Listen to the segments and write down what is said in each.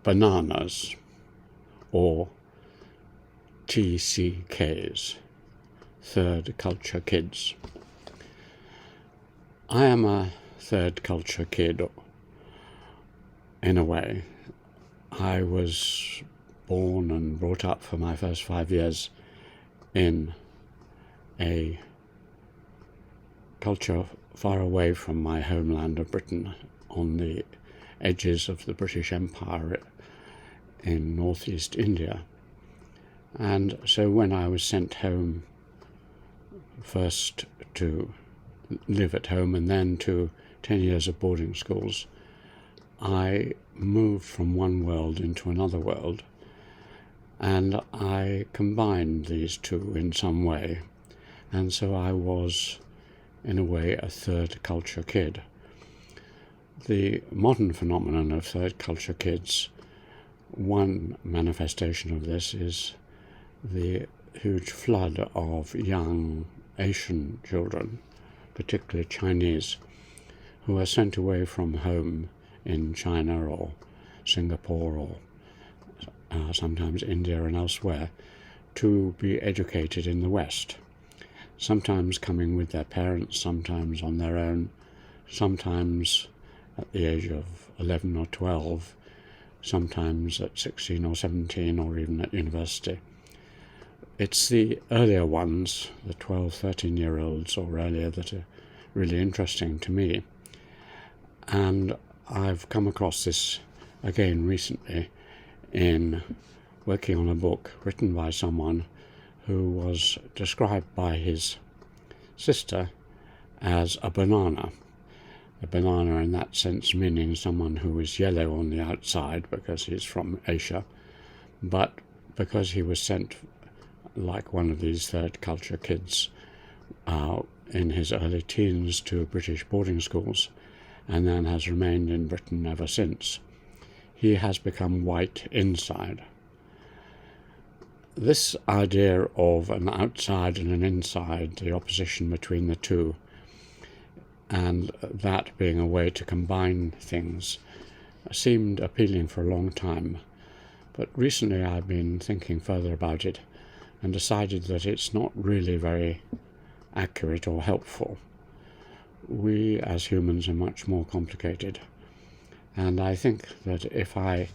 bananas, or TCKs, third culture kids. I am a third culture kid in a way. I was born and brought up for my first 5 years in a culture far away from my homeland of Britain, on the edges of the British Empire in northeast India. And so when I was sent home, first to live at home and then to 10 years of boarding schools, I moved from one world into another world, and I combined these two in some way, and so I was, in a way, a third culture kid. The modern phenomenon of third culture kids, one manifestation of this is the huge flood of young Asian children, particularly Chinese, who are sent away from home in China or Singapore or sometimes India and elsewhere to be educated in the West, sometimes coming with their parents, sometimes on their own, sometimes at the age of 11 or 12, sometimes at 16 or 17 or even at university. It's the earlier ones, the 12, 13-year-olds or earlier, that are really interesting to me. And I've come across this again recently in working on a book written by someone who was described by his sister as a banana. A banana in that sense meaning someone who is yellow on the outside because he's from Asia, but because he was sent like one of these third culture kids in his early teens to British boarding schools, and then has remained in Britain ever since. He has become white inside. This idea of an outside and an inside, the opposition between the two, and that being a way to combine things, seemed appealing for a long time. But recently I've been thinking further about it and decided that it's not really very accurate or helpful. We as humans are much more complicated, and I think that if I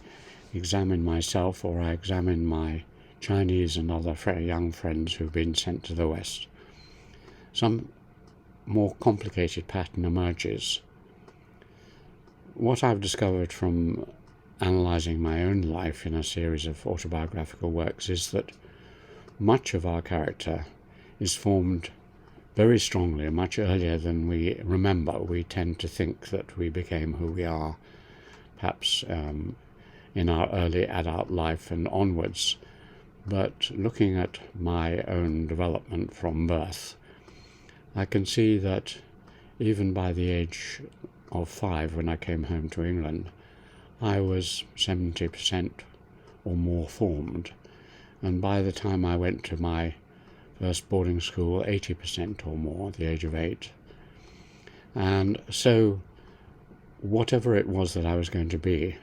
examine myself or I examine my Chinese and other young friends who've been sent to the West, some more complicated pattern emerges. What I've discovered from analysing my own life in a series of autobiographical works is that much of our character is formed very strongly, much earlier than we remember. We tend to think that we became who we are, perhaps in our early adult life and onwards. But looking at my own development from birth, I can see that even by the age of 5, when I came home to England, I was 70% or more formed. And by the time I went to my first boarding school, 80% or more at the age of 8. And so whatever it was that I was going to be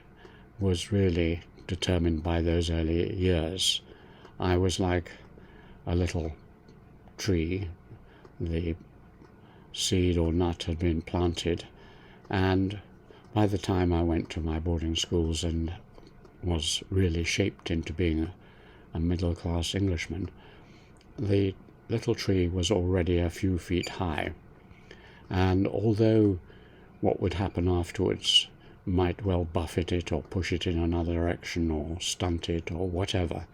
was really determined by those early years. I was like a little tree. The seed or nut had been planted, and by the time I went to my boarding schools and was really shaped into being a middle-class Englishman, the little tree was already a few feet high. And although what would happen afterwards might well buffet it or push it in another direction or stunt it or whatever,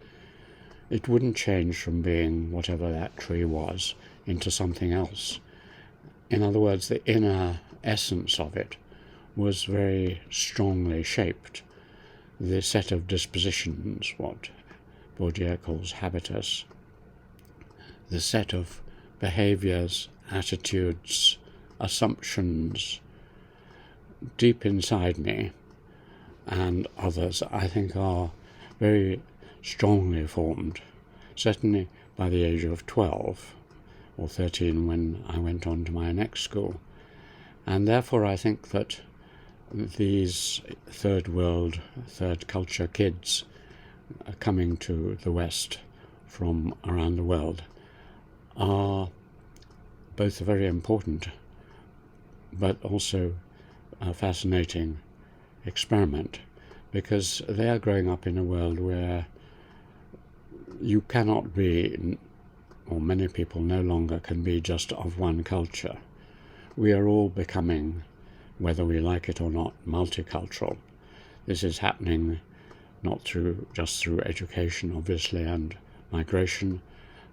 it wouldn't change from being whatever that tree was into something else. In other words, the inner essence of it was very strongly shaped. The set of dispositions, what Bourdieu calls habitus, the set of behaviors, attitudes, assumptions deep inside me and others, I think, are very strongly formed, certainly by the age of 12 or 13 when I went on to my next school. And therefore I think that these third world, third culture kids coming to the West from around the world are both a very important but also a fascinating experiment, because they are growing up in a world where you cannot be, or many people no longer can be, just of one culture. We are all becoming, whether we like it or not, multicultural. This is happening not just through education, obviously, and migration,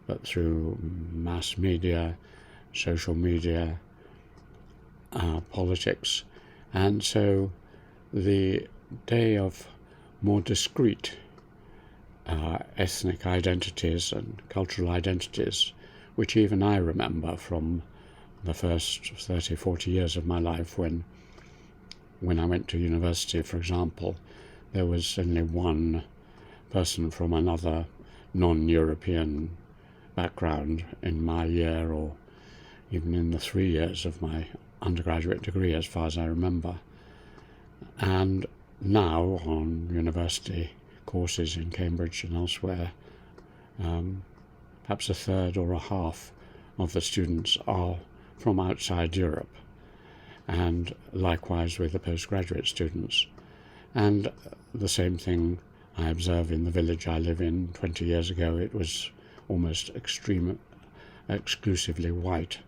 but through mass media, social media, politics. And so the day of more discrete ethnic identities and cultural identities, which even I remember from the first 30, 40 years of my life, when I went to university, for example, there was only one person from another non-European background in my year, or even in the 3 years of my undergraduate degree, as far as I remember. And now, on university courses in Cambridge and elsewhere, perhaps a third or a half of the students are from outside Europe, and likewise with the postgraduate students. And the same thing I observe in the village I live in. 20 years ago it was almost exclusively white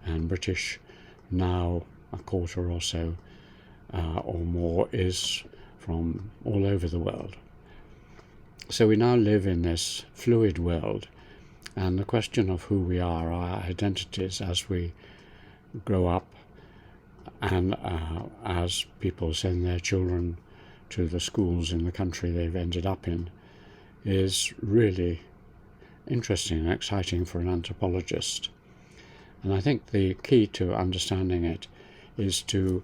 and British. Now a quarter or so or more is from all over the world. So we now live in this fluid world, and the question of who we are, our identities as we grow up, and as people send their children to the schools in the country they've ended up in, is really interesting and exciting for an anthropologist. And I think the key to understanding it is to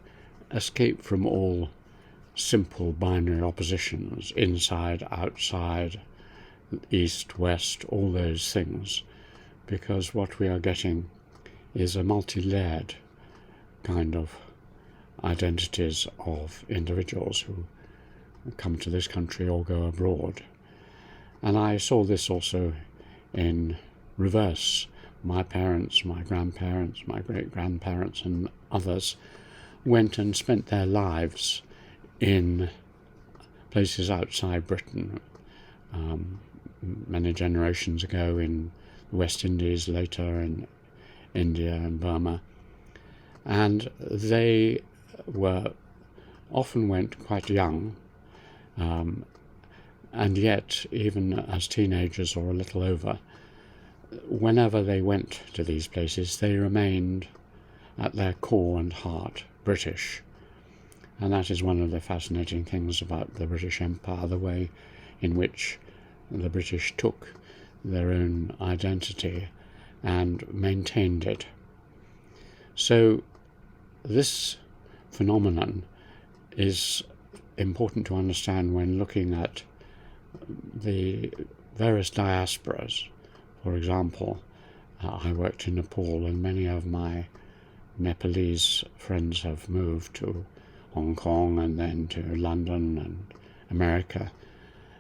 escape from all simple binary oppositions, inside, outside, east, west, all those things, because what we are getting is a multi-layered kind of identities of individuals who come to this country or go abroad. And I saw this also in reverse. My parents, my grandparents, my great-grandparents and others went and spent their lives in places outside Britain, many generations ago in the West Indies, later in India and Burma. And they often went quite young, and yet even as teenagers or a little over, whenever they went to these places, they remained at their core and heart British. And that is one of the fascinating things about the British Empire, the way in which the British took their own identity and maintained it. So this phenomenon is important to understand when looking at the various diasporas. For example, I worked in Nepal, and many of my Nepalese friends have moved to Hong Kong and then to London and America.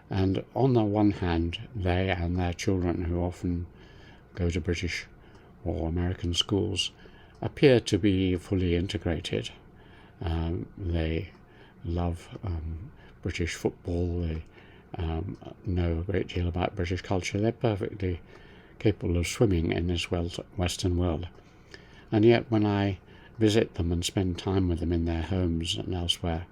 And on the one hand, they and their children, who often go to British or American schools, appear to be fully integrated. They love British football, they know a great deal about British culture, they're perfectly capable of swimming in this Western world. And yet when I visit them and spend time with them in their homes and elsewhere,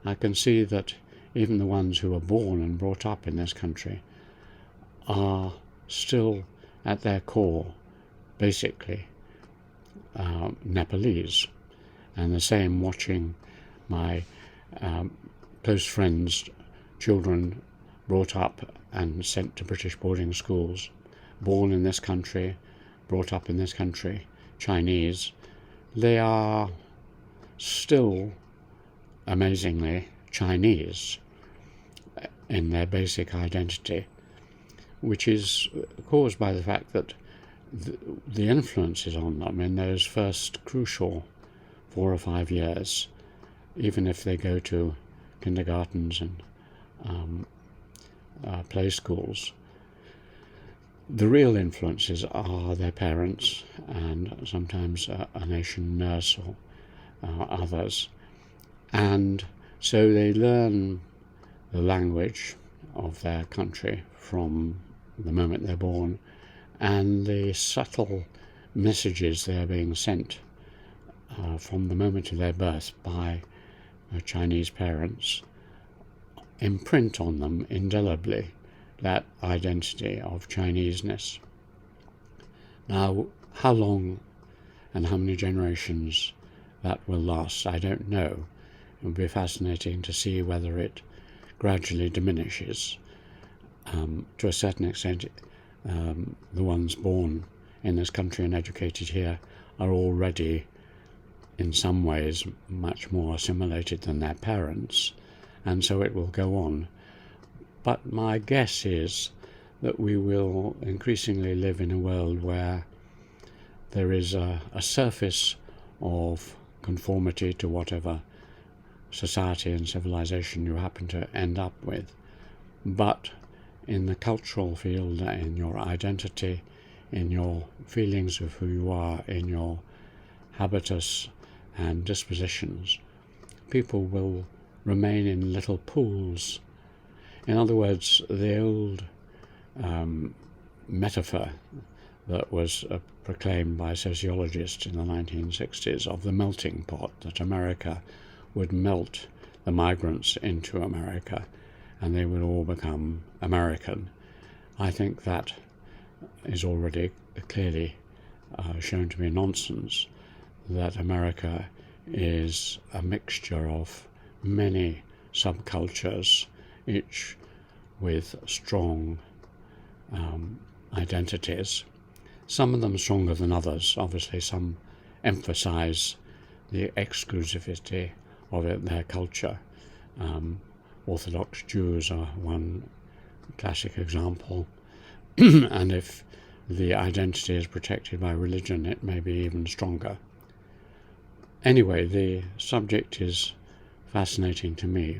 I can see that even the ones who are born and brought up in this country are still at their core basically Nepalese. And the same watching my close friends' children brought up and sent to British boarding schools, born in this country, brought up in this country, Chinese. They are still amazingly Chinese in their basic identity, which is caused by the fact that the influences on them in those first crucial 4 or 5 years even if they go to kindergartens and play schools, the real influences are their parents and sometimes a nation nurse or others. And so they learn the language of their country from the moment they're born, and the subtle messages they are being sent from the moment of their birth by Chinese parents imprint on them indelibly that identity of Chineseness. Now, how long and how many generations that will last, I don't know. It will be fascinating to see whether it gradually diminishes. To a certain extent, the ones born in this country and educated here are already in some ways much more assimilated than their parents, and so it will go on. But my guess is that we will increasingly live in a world where there is a surface of conformity to whatever society and civilization you happen to end up with, but in the cultural field, in your identity, in your feelings of who you are, in your habitus and dispositions, people will remain in little pools. In other words, the old metaphor that was proclaimed by sociologists in the 1960s of the melting pot, that America would melt the migrants into America and they would all become American. I think that is already clearly shown to be nonsense, that America is a mixture of many subcultures, each with strong identities, some of them stronger than others. Obviously, some emphasize the exclusivity of their culture. Orthodox Jews are one classic example, and if the identity is protected by religion, it may be even stronger. Anyway, the subject is fascinating to me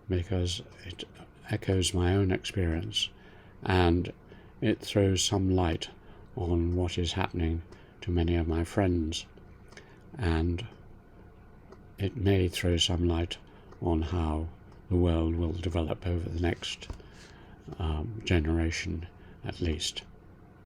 because it echoes my own experience and it throws some light on what is happening to many of my friends, and it may throw some light on how the world will develop over the next generation at least.